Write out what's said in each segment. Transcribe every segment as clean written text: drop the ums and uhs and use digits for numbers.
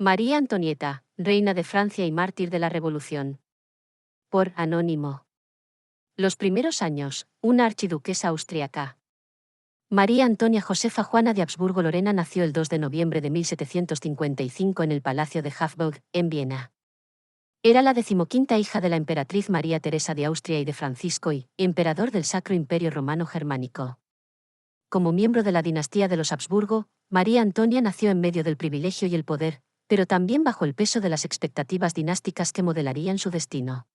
María Antonieta, reina de Francia y mártir de la Revolución. Por Anónimo. Los primeros años, una archiduquesa austriaca. María Antonia Josefa Juana de Habsburgo-Lorena nació el 2 de noviembre de 1755 en el Palacio de Hofburg, en Viena. Era la decimoquinta hija de la emperatriz María Teresa de Austria y de Francisco I, emperador del Sacro Imperio Romano Germánico. Como miembro de la dinastía de los Habsburgo, María Antonia nació en medio del privilegio y el poder, pero también bajo el peso de las expectativas dinásticas que modelarían su destino.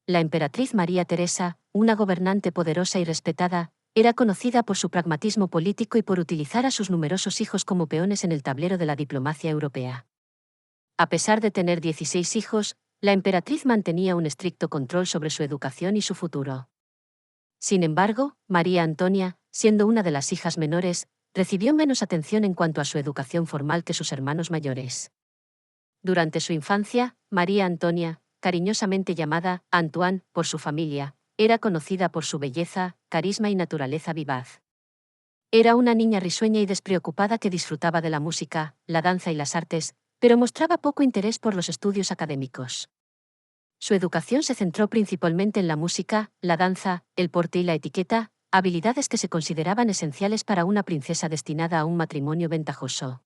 La emperatriz María Teresa, una gobernante poderosa y respetada, era conocida por su pragmatismo político y por utilizar a sus numerosos hijos como peones en el tablero de la diplomacia europea. A pesar de tener 16 hijos, la emperatriz mantenía un estricto control sobre su educación y su futuro. Sin embargo, María Antonia, siendo una de las hijas menores, recibió menos atención en cuanto a su educación formal que sus hermanos mayores. Durante su infancia, María Antonia, cariñosamente llamada Antoine por su familia, era conocida por su belleza, carisma y naturaleza vivaz. Era una niña risueña y despreocupada que disfrutaba de la música, la danza y las artes, pero mostraba poco interés por los estudios académicos. Su educación se centró principalmente en la música, la danza, el porte y la etiqueta, habilidades que se consideraban esenciales para una princesa destinada a un matrimonio ventajoso.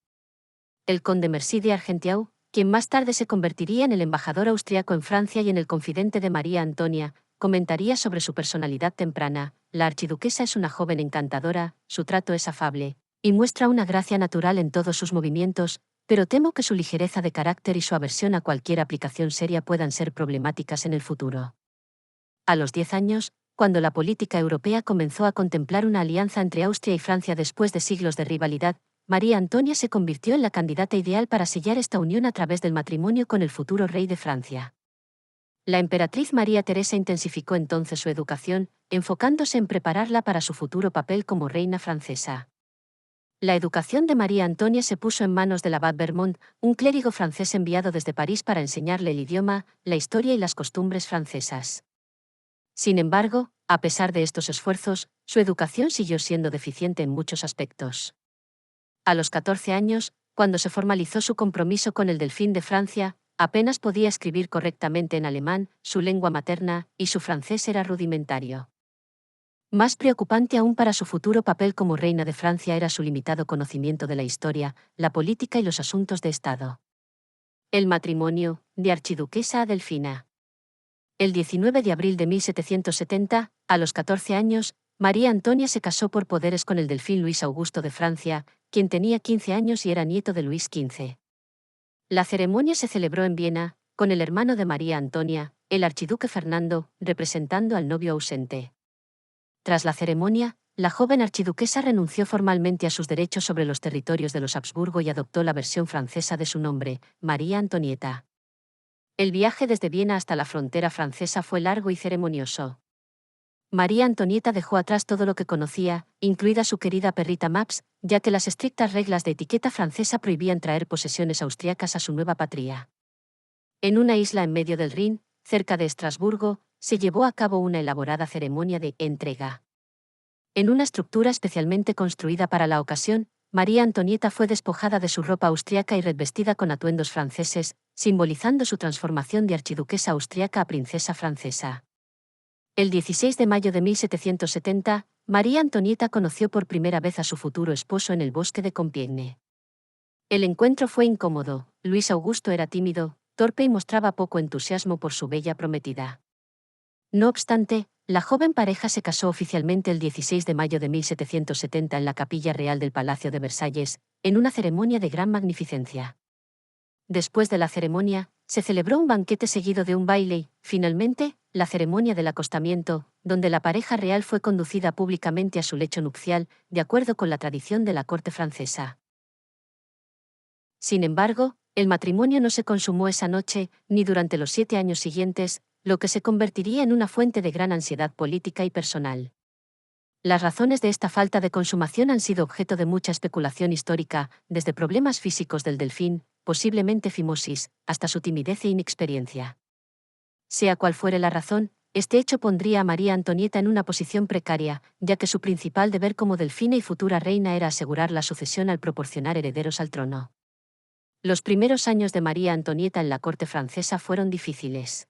El conde Mercy de Argentiau, quien más tarde se convertiría en el embajador austriaco en Francia y en el confidente de María Antonia, comentaría sobre su personalidad temprana: la archiduquesa es una joven encantadora, su trato es afable, y muestra una gracia natural en todos sus movimientos, pero temo que su ligereza de carácter y su aversión a cualquier aplicación seria puedan ser problemáticas en el futuro. A los 10 años, cuando la política europea comenzó a contemplar una alianza entre Austria y Francia después de siglos de rivalidad, María Antonia se convirtió en la candidata ideal para sellar esta unión a través del matrimonio con el futuro rey de Francia. La emperatriz María Teresa intensificó entonces su educación, enfocándose en prepararla para su futuro papel como reina francesa. La educación de María Antonia se puso en manos del abad Vermont, un clérigo francés enviado desde París para enseñarle el idioma, la historia y las costumbres francesas. Sin embargo, a pesar de estos esfuerzos, su educación siguió siendo deficiente en muchos aspectos. A los 14 años, cuando se formalizó su compromiso con el Delfín de Francia, apenas podía escribir correctamente en alemán, su lengua materna, y su francés era rudimentario. Más preocupante aún para su futuro papel como reina de Francia era su limitado conocimiento de la historia, la política y los asuntos de Estado. El matrimonio, de archiduquesa a Delfina. El 19 de abril de 1770, a los 14 años, María Antonia se casó por poderes con el delfín Luis Augusto de Francia, quien tenía 15 años y era nieto de Luis XV. La ceremonia se celebró en Viena, con el hermano de María Antonia, el archiduque Fernando, representando al novio ausente. Tras la ceremonia, la joven archiduquesa renunció formalmente a sus derechos sobre los territorios de los Habsburgo y adoptó la versión francesa de su nombre, María Antonieta. El viaje desde Viena hasta la frontera francesa fue largo y ceremonioso. María Antonieta dejó atrás todo lo que conocía, incluida su querida perrita Max, ya que las estrictas reglas de etiqueta francesa prohibían traer posesiones austriacas a su nueva patria. En una isla en medio del Rin, cerca de Estrasburgo, se llevó a cabo una elaborada ceremonia de entrega. En una estructura especialmente construida para la ocasión, María Antonieta fue despojada de su ropa austriaca y revestida con atuendos franceses, simbolizando su transformación de archiduquesa austriaca a princesa francesa. El 16 de mayo de 1770, María Antonieta conoció por primera vez a su futuro esposo en el bosque de Compiègne. El encuentro fue incómodo. Luis Augusto era tímido, torpe y mostraba poco entusiasmo por su bella prometida. No obstante, la joven pareja se casó oficialmente el 16 de mayo de 1770 en la Capilla Real del Palacio de Versalles, en una ceremonia de gran magnificencia. Después de la ceremonia, se celebró un banquete seguido de un baile y, finalmente, la ceremonia del acostamiento, donde la pareja real fue conducida públicamente a su lecho nupcial, de acuerdo con la tradición de la corte francesa. Sin embargo, el matrimonio no se consumó esa noche, ni durante los 7 años siguientes, lo que se convertiría en una fuente de gran ansiedad política y personal. Las razones de esta falta de consumación han sido objeto de mucha especulación histórica, desde problemas físicos del delfín, posiblemente fimosis, hasta su timidez e inexperiencia. Sea cual fuere la razón, este hecho pondría a María Antonieta en una posición precaria, ya que su principal deber como delfina y futura reina era asegurar la sucesión al proporcionar herederos al trono. Los primeros años de María Antonieta en la corte francesa fueron difíciles.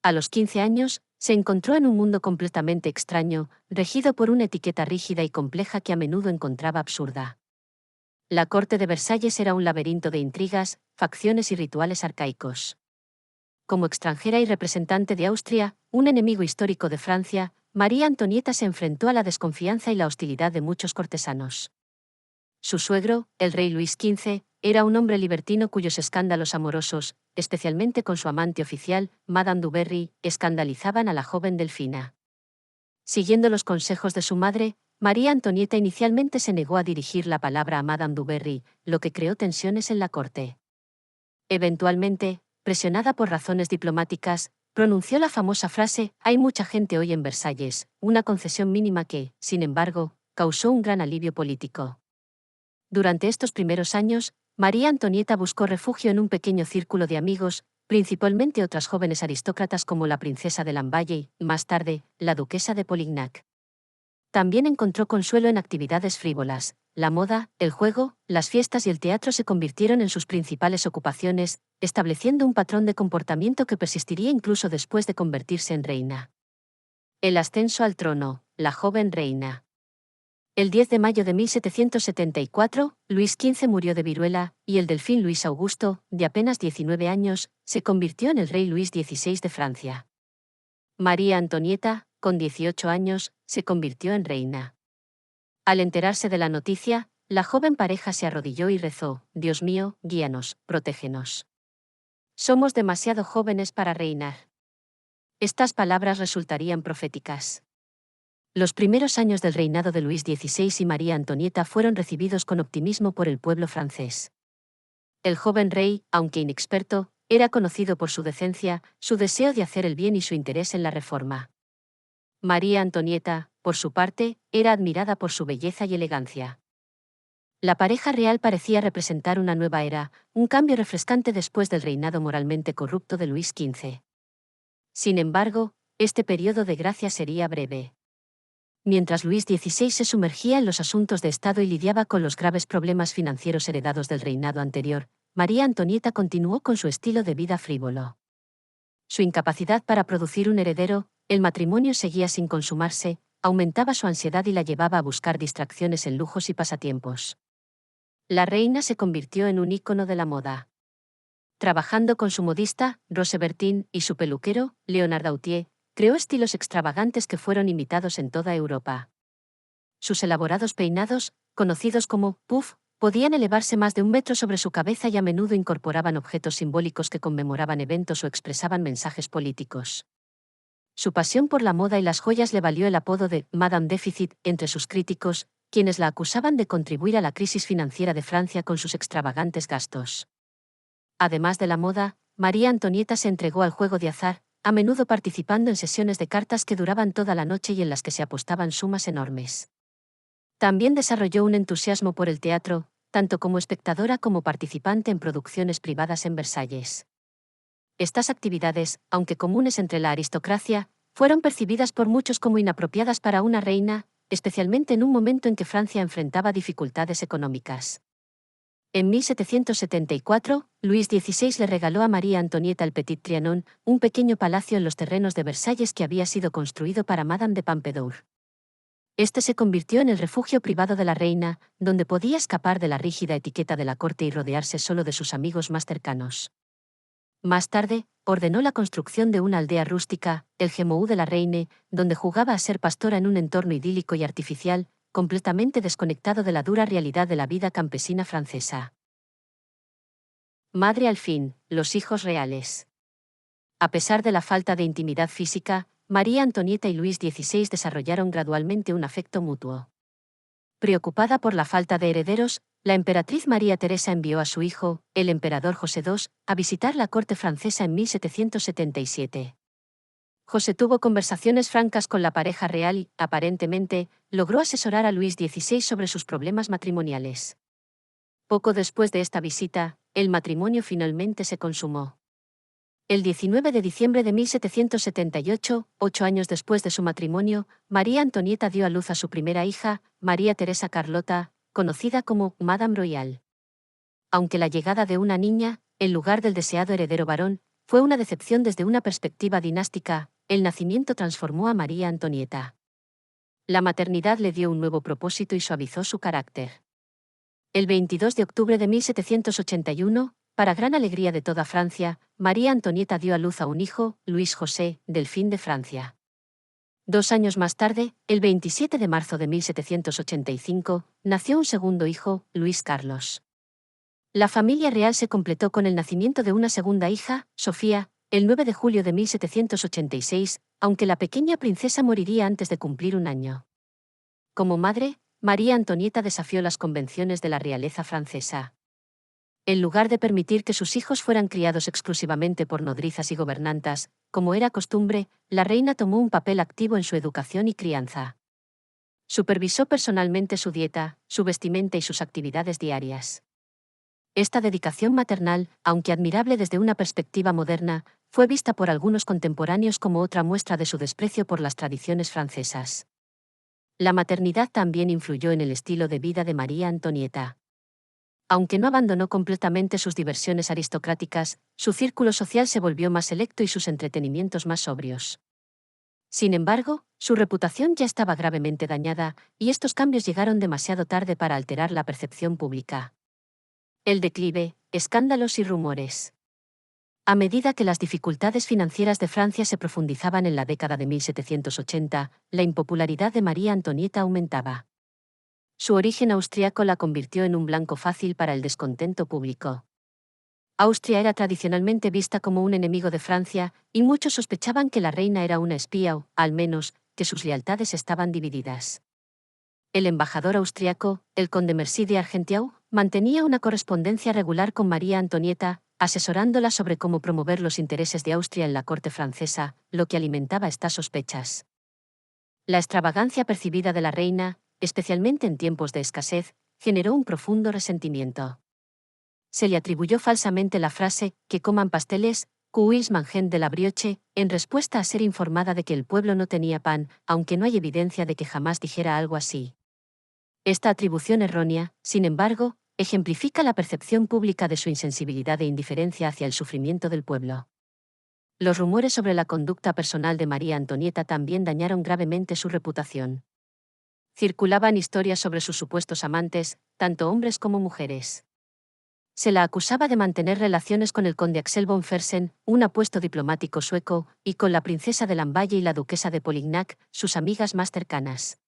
A los 15 años, se encontró en un mundo completamente extraño, regido por una etiqueta rígida y compleja que a menudo encontraba absurda. La corte de Versalles era un laberinto de intrigas, facciones y rituales arcaicos. Como extranjera y representante de Austria, un enemigo histórico de Francia, María Antonieta se enfrentó a la desconfianza y la hostilidad de muchos cortesanos. Su suegro, el rey Luis XV, era un hombre libertino cuyos escándalos amorosos, especialmente con su amante oficial, Madame du Barry, escandalizaban a la joven Delfina. Siguiendo los consejos de su madre, María Antonieta inicialmente se negó a dirigir la palabra a Madame du Barry, lo que creó tensiones en la corte. Eventualmente, presionada por razones diplomáticas, pronunció la famosa frase: «Hay mucha gente hoy en Versalles», una concesión mínima que, sin embargo, causó un gran alivio político. Durante estos primeros años, María Antonieta buscó refugio en un pequeño círculo de amigos, principalmente otras jóvenes aristócratas como la princesa de Lamballe y, más tarde, la duquesa de Polignac. También encontró consuelo en actividades frívolas. La moda, el juego, las fiestas y el teatro se convirtieron en sus principales ocupaciones, estableciendo un patrón de comportamiento que persistiría incluso después de convertirse en reina. El ascenso al trono, la joven reina. El 10 de mayo de 1774, Luis XV murió de viruela, y el delfín Luis Augusto, de apenas 19 años, se convirtió en el rey Luis XVI de Francia. María Antonieta, con 18 años, se convirtió en reina. Al enterarse de la noticia, la joven pareja se arrodilló y rezó: «Dios mío, guíanos, protégenos. Somos demasiado jóvenes para reinar». Estas palabras resultarían proféticas. Los primeros años del reinado de Luis XVI y María Antonieta fueron recibidos con optimismo por el pueblo francés. El joven rey, aunque inexperto, era conocido por su decencia, su deseo de hacer el bien y su interés en la reforma. María Antonieta, por su parte, era admirada por su belleza y elegancia. La pareja real parecía representar una nueva era, un cambio refrescante después del reinado moralmente corrupto de Luis XV. Sin embargo, este periodo de gracia sería breve. Mientras Luis XVI se sumergía en los asuntos de Estado y lidiaba con los graves problemas financieros heredados del reinado anterior, María Antonieta continuó con su estilo de vida frívolo. Su incapacidad para producir un heredero, el matrimonio seguía sin consumarse, aumentaba su ansiedad y la llevaba a buscar distracciones en lujos y pasatiempos. La reina se convirtió en un ícono de la moda. Trabajando con su modista, Rose Bertin, y su peluquero, Leonard Gautier, creó estilos extravagantes que fueron imitados en toda Europa. Sus elaborados peinados, conocidos como puff, podían elevarse más de 1 metro sobre su cabeza y a menudo incorporaban objetos simbólicos que conmemoraban eventos o expresaban mensajes políticos. Su pasión por la moda y las joyas le valió el apodo de Madame Déficit entre sus críticos, quienes la acusaban de contribuir a la crisis financiera de Francia con sus extravagantes gastos. Además de la moda, María Antonieta se entregó al juego de azar, a menudo participando en sesiones de cartas que duraban toda la noche y en las que se apostaban sumas enormes. También desarrolló un entusiasmo por el teatro, tanto como espectadora como participante en producciones privadas en Versalles. Estas actividades, aunque comunes entre la aristocracia, fueron percibidas por muchos como inapropiadas para una reina, especialmente en un momento en que Francia enfrentaba dificultades económicas. En 1774, Luis XVI le regaló a María Antonieta el Petit Trianon, un pequeño palacio en los terrenos de Versalles que había sido construido para Madame de Pompadour. Este se convirtió en el refugio privado de la reina, donde podía escapar de la rígida etiqueta de la corte y rodearse solo de sus amigos más cercanos. Más tarde, ordenó la construcción de una aldea rústica, el Gemou de la Reine, donde jugaba a ser pastora en un entorno idílico y artificial, completamente desconectado de la dura realidad de la vida campesina francesa. Madre al fin, los hijos reales. A pesar de la falta de intimidad física, María Antonieta y Luis XVI desarrollaron gradualmente un afecto mutuo. Preocupada por la falta de herederos, la emperatriz María Teresa envió a su hijo, el emperador José II, a visitar la corte francesa en 1777. José tuvo conversaciones francas con la pareja real y, aparentemente, logró asesorar a Luis XVI sobre sus problemas matrimoniales. Poco después de esta visita, el matrimonio finalmente se consumó. El 19 de diciembre de 1778, 8 años después de su matrimonio, María Antonieta dio a luz a su primera hija, María Teresa Carlota, conocida como Madame Royale. Aunque la llegada de una niña, en lugar del deseado heredero varón, fue una decepción desde una perspectiva dinástica, el nacimiento transformó a María Antonieta. La maternidad le dio un nuevo propósito y suavizó su carácter. El 22 de octubre de 1781, para gran alegría de toda Francia, María Antonieta dio a luz a un hijo, Luis José, delfín de Francia. 2 años más tarde, el 27 de marzo de 1785, nació un segundo hijo, Luis Carlos. La familia real se completó con el nacimiento de una segunda hija, Sofía, el 9 de julio de 1786, aunque la pequeña princesa moriría antes de cumplir un año. Como madre, María Antonieta desafió las convenciones de la realeza francesa. En lugar de permitir que sus hijos fueran criados exclusivamente por nodrizas y gobernantas, como era costumbre, la reina tomó un papel activo en su educación y crianza. Supervisó personalmente su dieta, su vestimenta y sus actividades diarias. Esta dedicación maternal, aunque admirable desde una perspectiva moderna, fue vista por algunos contemporáneos como otra muestra de su desprecio por las tradiciones francesas. La maternidad también influyó en el estilo de vida de María Antonieta. Aunque no abandonó completamente sus diversiones aristocráticas, su círculo social se volvió más selecto y sus entretenimientos más sobrios. Sin embargo, su reputación ya estaba gravemente dañada, y estos cambios llegaron demasiado tarde para alterar la percepción pública. El declive, escándalos y rumores. A medida que las dificultades financieras de Francia se profundizaban en la década de 1780, la impopularidad de María Antonieta aumentaba. Su origen austriaco la convirtió en un blanco fácil para el descontento público. Austria era tradicionalmente vista como un enemigo de Francia, y muchos sospechaban que la reina era una espía o, al menos, que sus lealtades estaban divididas. El embajador austriaco, el conde Mercy de Argentiau, mantenía una correspondencia regular con María Antonieta, asesorándola sobre cómo promover los intereses de Austria en la corte francesa, lo que alimentaba estas sospechas. La extravagancia percibida de la reina, especialmente en tiempos de escasez, generó un profundo resentimiento. Se le atribuyó falsamente la frase, que coman pasteles, qu'ils mangent de la brioche, en respuesta a ser informada de que el pueblo no tenía pan, aunque no hay evidencia de que jamás dijera algo así. Esta atribución errónea, sin embargo, ejemplifica la percepción pública de su insensibilidad e indiferencia hacia el sufrimiento del pueblo. Los rumores sobre la conducta personal de María Antonieta también dañaron gravemente su reputación. Circulaban historias sobre sus supuestos amantes, tanto hombres como mujeres. Se la acusaba de mantener relaciones con el conde Axel von Fersen, un apuesto diplomático sueco, y con la princesa de Lamballe y la duquesa de Polignac, sus amigas más cercanas.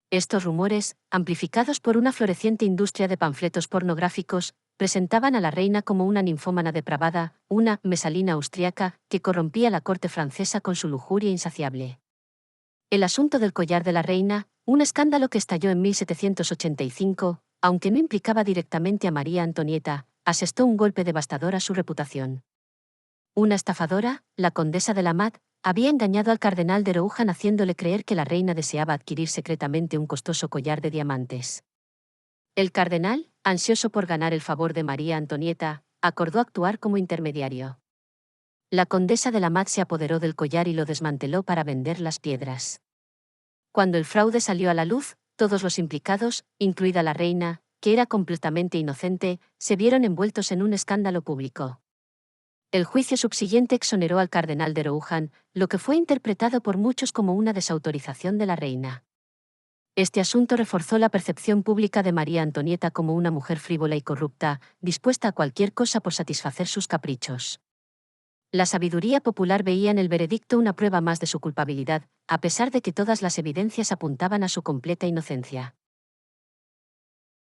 Estos rumores, amplificados por una floreciente industria de panfletos pornográficos, presentaban a la reina como una ninfómana depravada, una mesalina austriaca, que corrompía la corte francesa con su lujuria insaciable. El asunto del collar de la reina, un escándalo que estalló en 1785, aunque no implicaba directamente a María Antonieta, asestó un golpe devastador a su reputación. Una estafadora, la condesa de Lamat, había engañado al cardenal de Rohan haciéndole creer que la reina deseaba adquirir secretamente un costoso collar de diamantes. El cardenal, ansioso por ganar el favor de María Antonieta, acordó actuar como intermediario. La condesa de Lamat se apoderó del collar y lo desmanteló para vender las piedras. Cuando el fraude salió a la luz, todos los implicados, incluida la reina, que era completamente inocente, se vieron envueltos en un escándalo público. El juicio subsiguiente exoneró al cardenal de Rohan, lo que fue interpretado por muchos como una desautorización de la reina. Este asunto reforzó la percepción pública de María Antonieta como una mujer frívola y corrupta, dispuesta a cualquier cosa por satisfacer sus caprichos. La sabiduría popular veía en el veredicto una prueba más de su culpabilidad, a pesar de que todas las evidencias apuntaban a su completa inocencia.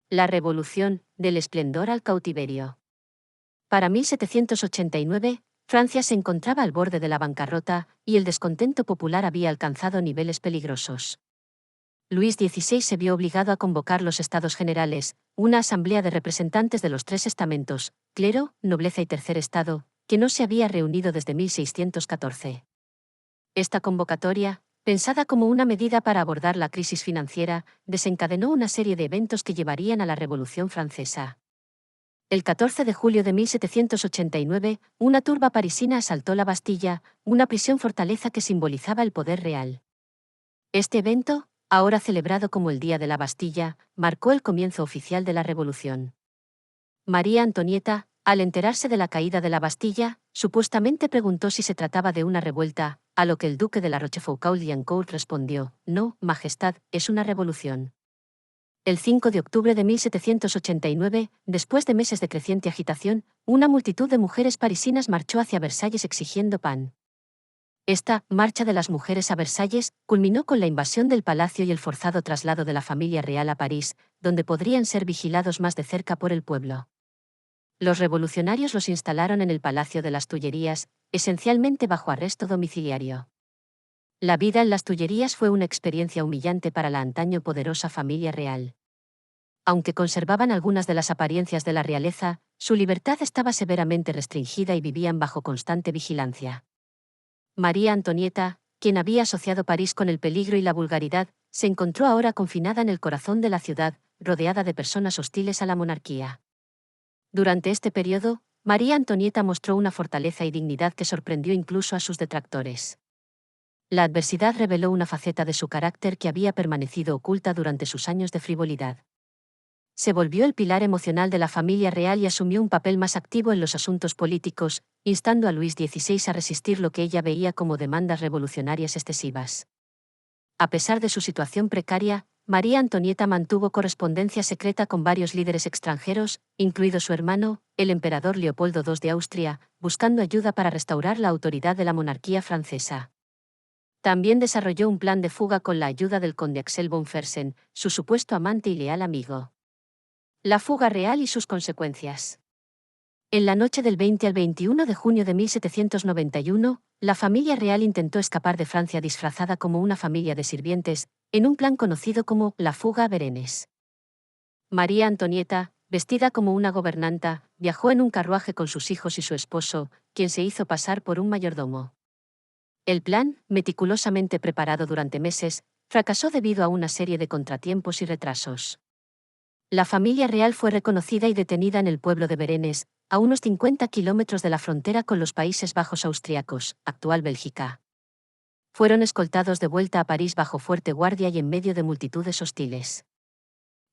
La revolución, del esplendor al cautiverio. Para 1789, Francia se encontraba al borde de la bancarrota, y el descontento popular había alcanzado niveles peligrosos. Luis XVI se vio obligado a convocar los Estados Generales, una asamblea de representantes de los tres estamentos, clero, nobleza y tercer estado, que no se había reunido desde 1614. Esta convocatoria, pensada como una medida para abordar la crisis financiera, desencadenó una serie de eventos que llevarían a la Revolución Francesa. El 14 de julio de 1789, una turba parisina asaltó la Bastilla, una prisión-fortaleza que simbolizaba el poder real. Este evento, ahora celebrado como el Día de la Bastilla, marcó el comienzo oficial de la Revolución. María Antonieta, al enterarse de la caída de la Bastilla, supuestamente preguntó si se trataba de una revuelta, a lo que el duque de la Rochefoucauld-Liancourt respondió: «No, Majestad, es una revolución». El 5 de octubre de 1789, después de meses de creciente agitación, una multitud de mujeres parisinas marchó hacia Versalles exigiendo pan. Esta marcha de las mujeres a Versalles culminó con la invasión del palacio y el forzado traslado de la familia real a París, donde podrían ser vigilados más de cerca por el pueblo. Los revolucionarios los instalaron en el Palacio de las Tullerías, esencialmente bajo arresto domiciliario. La vida en las Tullerías fue una experiencia humillante para la antaño poderosa familia real. Aunque conservaban algunas de las apariencias de la realeza, su libertad estaba severamente restringida y vivían bajo constante vigilancia. María Antonieta, quien había asociado París con el peligro y la vulgaridad, se encontró ahora confinada en el corazón de la ciudad, rodeada de personas hostiles a la monarquía. Durante este periodo, María Antonieta mostró una fortaleza y dignidad que sorprendió incluso a sus detractores. La adversidad reveló una faceta de su carácter que había permanecido oculta durante sus años de frivolidad. Se volvió el pilar emocional de la familia real y asumió un papel más activo en los asuntos políticos, instando a Luis XVI a resistir lo que ella veía como demandas revolucionarias excesivas. A pesar de su situación precaria, María Antonieta mantuvo correspondencia secreta con varios líderes extranjeros, incluido su hermano, el emperador Leopoldo II de Austria, buscando ayuda para restaurar la autoridad de la monarquía francesa. También desarrolló un plan de fuga con la ayuda del conde Axel von Fersen, su supuesto amante y leal amigo. La fuga real y sus consecuencias. En la noche del 20 al 21 de junio de 1791, la familia real intentó escapar de Francia disfrazada como una familia de sirvientes, en un plan conocido como la fuga a Berenes. María Antonieta, vestida como una gobernanta, viajó en un carruaje con sus hijos y su esposo, quien se hizo pasar por un mayordomo. El plan, meticulosamente preparado durante meses, fracasó debido a una serie de contratiempos y retrasos. La familia real fue reconocida y detenida en el pueblo de Berenes, a unos 50 kilómetros de la frontera con los Países Bajos austriacos, actual Bélgica. Fueron escoltados de vuelta a París bajo fuerte guardia y en medio de multitudes hostiles.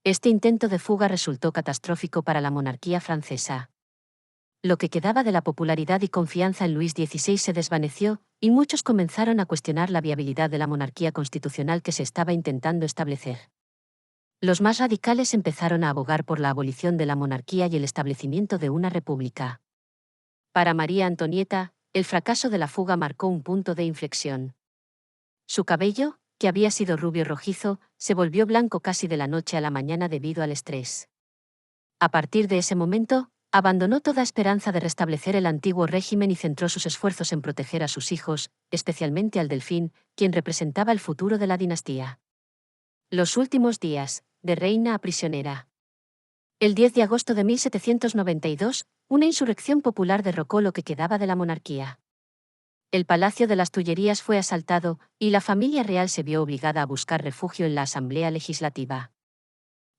Este intento de fuga resultó catastrófico para la monarquía francesa. Lo que quedaba de la popularidad y confianza en Luis XVI se desvaneció, y muchos comenzaron a cuestionar la viabilidad de la monarquía constitucional que se estaba intentando establecer. Los más radicales empezaron a abogar por la abolición de la monarquía y el establecimiento de una república. Para María Antonieta, el fracaso de la fuga marcó un punto de inflexión. Su cabello, que había sido rubio rojizo, se volvió blanco casi de la noche a la mañana debido al estrés. A partir de ese momento, abandonó toda esperanza de restablecer el antiguo régimen y centró sus esfuerzos en proteger a sus hijos, especialmente al delfín, quien representaba el futuro de la dinastía. Los últimos días, de reina a prisionera. El 10 de agosto de 1792, una insurrección popular derrocó lo que quedaba de la monarquía. El Palacio de las Tullerías fue asaltado, y la familia real se vio obligada a buscar refugio en la Asamblea Legislativa.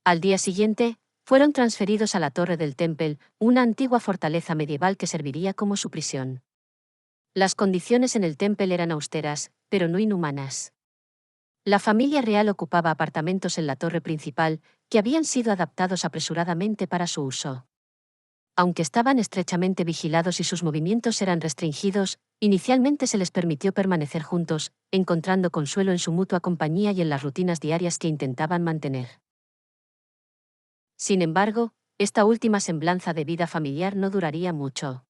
Al día siguiente, fueron transferidos a la Torre del Temple, una antigua fortaleza medieval que serviría como su prisión. Las condiciones en el Temple eran austeras, pero no inhumanas. La familia real ocupaba apartamentos en la torre principal, que habían sido adaptados apresuradamente para su uso. Aunque estaban estrechamente vigilados y sus movimientos eran restringidos, inicialmente se les permitió permanecer juntos, encontrando consuelo en su mutua compañía y en las rutinas diarias que intentaban mantener. Sin embargo, esta última semblanza de vida familiar no duraría mucho.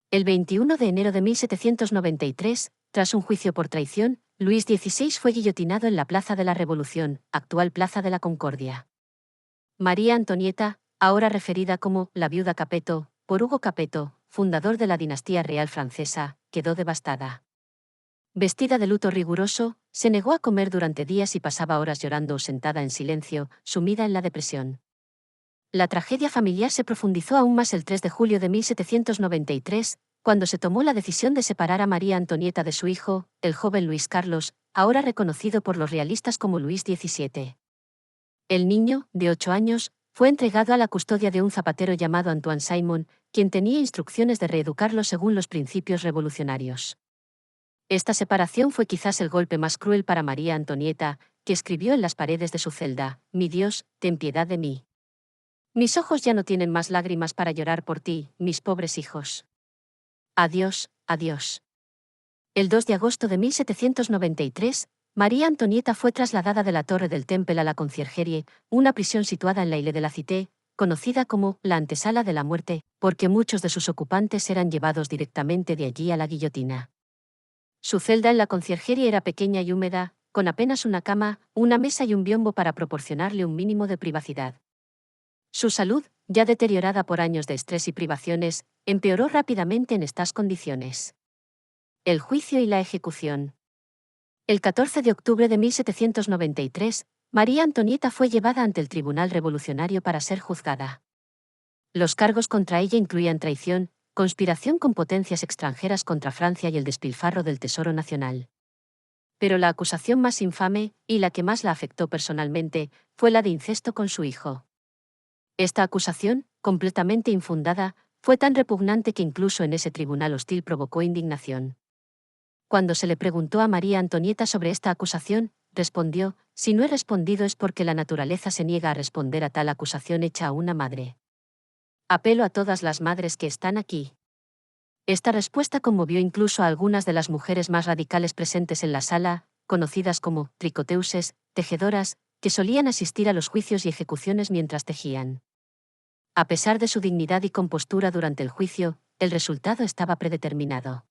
El 21 de enero de 1793, tras un juicio por traición, Luis XVI fue guillotinado en la Plaza de la Revolución, actual Plaza de la Concordia. María Antonieta, ahora referida como la viuda Capeto, por Hugo Capeto, fundador de la dinastía real francesa, quedó devastada. Vestida de luto riguroso, se negó a comer durante días y pasaba horas llorando o sentada en silencio, sumida en la depresión. La tragedia familiar se profundizó aún más el 3 de julio de 1793, cuando se tomó la decisión de separar a María Antonieta de su hijo, el joven Luis Carlos, ahora reconocido por los realistas como Luis XVII. El niño, de 8 años, fue entregado a la custodia de un zapatero llamado Antoine Simon, quien tenía instrucciones de reeducarlo según los principios revolucionarios. Esta separación fue quizás el golpe más cruel para María Antonieta, que escribió en las paredes de su celda: «Mi Dios, ten piedad de mí». Mis ojos ya no tienen más lágrimas para llorar por ti, mis pobres hijos. Adiós, adiós. El 2 de agosto de 1793, María Antonieta fue trasladada de la Torre del Temple a la Conciergerie, una prisión situada en la Ile de la Cité, conocida como la antesala de la muerte, porque muchos de sus ocupantes eran llevados directamente de allí a la guillotina. Su celda en la Conciergerie era pequeña y húmeda, con apenas una cama, una mesa y un biombo para proporcionarle un mínimo de privacidad. Su salud, ya deteriorada por años de estrés y privaciones, empeoró rápidamente en estas condiciones. El juicio y la ejecución. El 14 de octubre de 1793, María Antonieta fue llevada ante el Tribunal Revolucionario para ser juzgada. Los cargos contra ella incluían traición, conspiración con potencias extranjeras contra Francia y el despilfarro del Tesoro Nacional. Pero la acusación más infame, y la que más la afectó personalmente, fue la de incesto con su hijo. Esta acusación, completamente infundada, fue tan repugnante que incluso en ese tribunal hostil provocó indignación. Cuando se le preguntó a María Antonieta sobre esta acusación, respondió: si no he respondido es porque la naturaleza se niega a responder a tal acusación hecha a una madre. Apelo a todas las madres que están aquí. Esta respuesta conmovió incluso a algunas de las mujeres más radicales presentes en la sala, conocidas como tricoteuses, tejedoras, que solían asistir a los juicios y ejecuciones mientras tejían. A pesar de su dignidad y compostura durante el juicio, el resultado estaba predeterminado.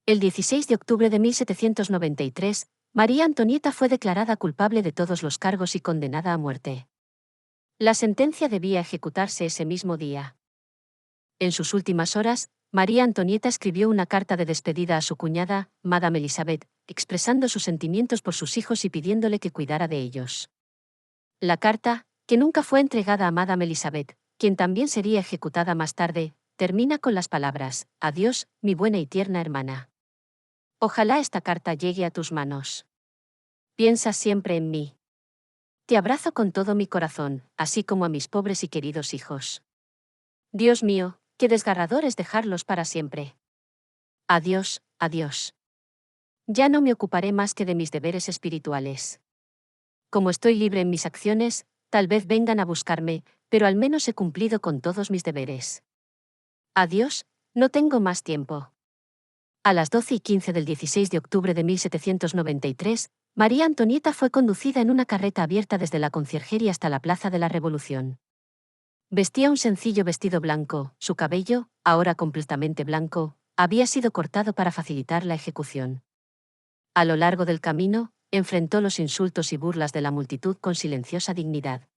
El 16 de octubre de 1793, María Antonieta fue declarada culpable de todos los cargos y condenada a muerte. La sentencia debía ejecutarse ese mismo día. En sus últimas horas, María Antonieta escribió una carta de despedida a su cuñada, Madame Elisabeth, expresando sus sentimientos por sus hijos y pidiéndole que cuidara de ellos. La carta, que nunca fue entregada a Madame Elisabeth, quien también sería ejecutada más tarde, termina con las palabras: adiós, mi buena y tierna hermana. Ojalá esta carta llegue a tus manos. Piensa siempre en mí. Te abrazo con todo mi corazón, así como a mis pobres y queridos hijos. Dios mío, qué desgarrador es dejarlos para siempre. Adiós, adiós. Ya no me ocuparé más que de mis deberes espirituales. Como estoy libre en mis acciones, tal vez vengan a buscarme, pero al menos he cumplido con todos mis deberes. Adiós, no tengo más tiempo. A las 12:15 del 16 de octubre de 1793, María Antonieta fue conducida en una carreta abierta desde la Conciergerie hasta la Plaza de la Revolución. Vestía un sencillo vestido blanco, su cabello, ahora completamente blanco, había sido cortado para facilitar la ejecución. A lo largo del camino, enfrentó los insultos y burlas de la multitud con silenciosa dignidad.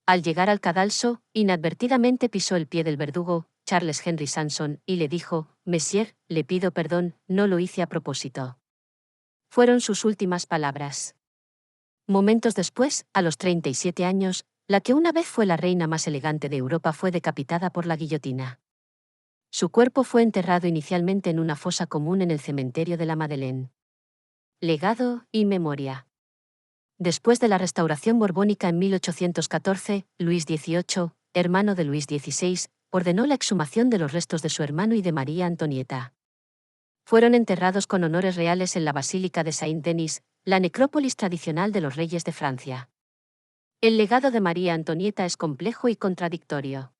Al llegar al cadalso, inadvertidamente pisó el pie del verdugo, Charles Henry Sanson, y le dijo: «Messier, le pido perdón, no lo hice a propósito». Fueron sus últimas palabras. Momentos después, a los 37 años, la que una vez fue la reina más elegante de Europa fue decapitada por la guillotina. Su cuerpo fue enterrado inicialmente en una fosa común en el cementerio de la Madeleine. Legado y memoria. Después de la restauración borbónica en 1814, Luis XVIII, hermano de Luis XVI, ordenó la exhumación de los restos de su hermano y de María Antonieta. Fueron enterrados con honores reales en la Basílica de Saint-Denis, la necrópolis tradicional de los reyes de Francia. El legado de María Antonieta es complejo y contradictorio.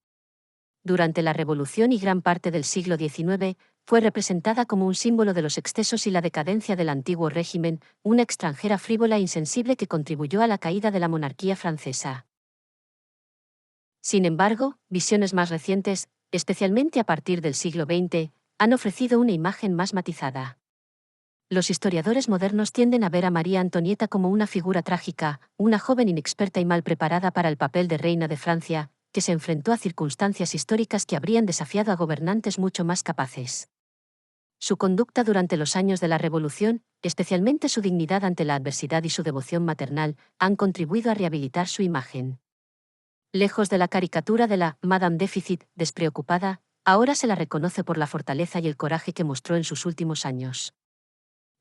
Durante la Revolución y gran parte del siglo XIX, fue representada como un símbolo de los excesos y la decadencia del antiguo régimen, una extranjera frívola e insensible que contribuyó a la caída de la monarquía francesa. Sin embargo, visiones más recientes, especialmente a partir del siglo XX, han ofrecido una imagen más matizada. Los historiadores modernos tienden a ver a María Antonieta como una figura trágica, una joven inexperta y mal preparada para el papel de reina de Francia, que se enfrentó a circunstancias históricas que habrían desafiado a gobernantes mucho más capaces. Su conducta durante los años de la Revolución, especialmente su dignidad ante la adversidad y su devoción maternal, han contribuido a rehabilitar su imagen. Lejos de la caricatura de la Madame Déficit, despreocupada, ahora se la reconoce por la fortaleza y el coraje que mostró en sus últimos años.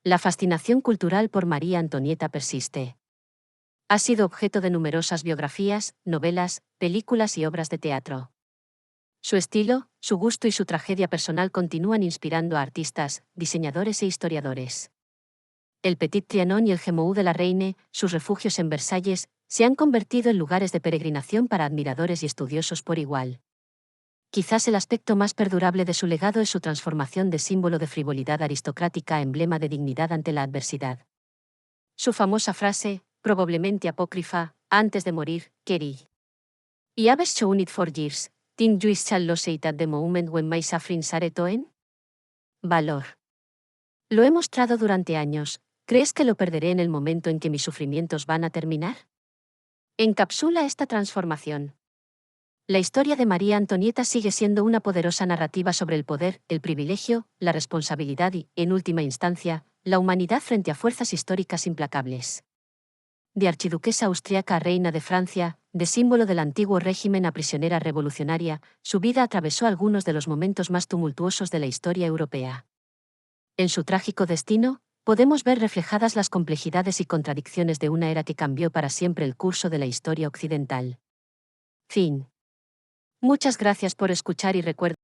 La fascinación cultural por María Antonieta persiste. Ha sido objeto de numerosas biografías, novelas, películas y obras de teatro. Su estilo, su gusto y su tragedia personal continúan inspirando a artistas, diseñadores e historiadores. El Petit Trianon y el Gemou de la Reine, sus refugios en Versalles, se han convertido en lugares de peregrinación para admiradores y estudiosos por igual. Quizás el aspecto más perdurable de su legado es su transformación de símbolo de frivolidad aristocrática a emblema de dignidad ante la adversidad. Su famosa frase, probablemente apócrifa, antes de morir, querí. I have shown it for years, think you shall lose it at the moment when my sufferings are toen? Valor. Lo he mostrado durante años, ¿crees que lo perderé en el momento en que mis sufrimientos van a terminar? Encapsula esta transformación. La historia de María Antonieta sigue siendo una poderosa narrativa sobre el poder, el privilegio, la responsabilidad y, en última instancia, la humanidad frente a fuerzas históricas implacables. De archiduquesa austriaca a reina de Francia, de símbolo del antiguo régimen a prisionera revolucionaria, su vida atravesó algunos de los momentos más tumultuosos de la historia europea. En su trágico destino, podemos ver reflejadas las complejidades y contradicciones de una era que cambió para siempre el curso de la historia occidental. Fin. Muchas gracias por escuchar y recuerda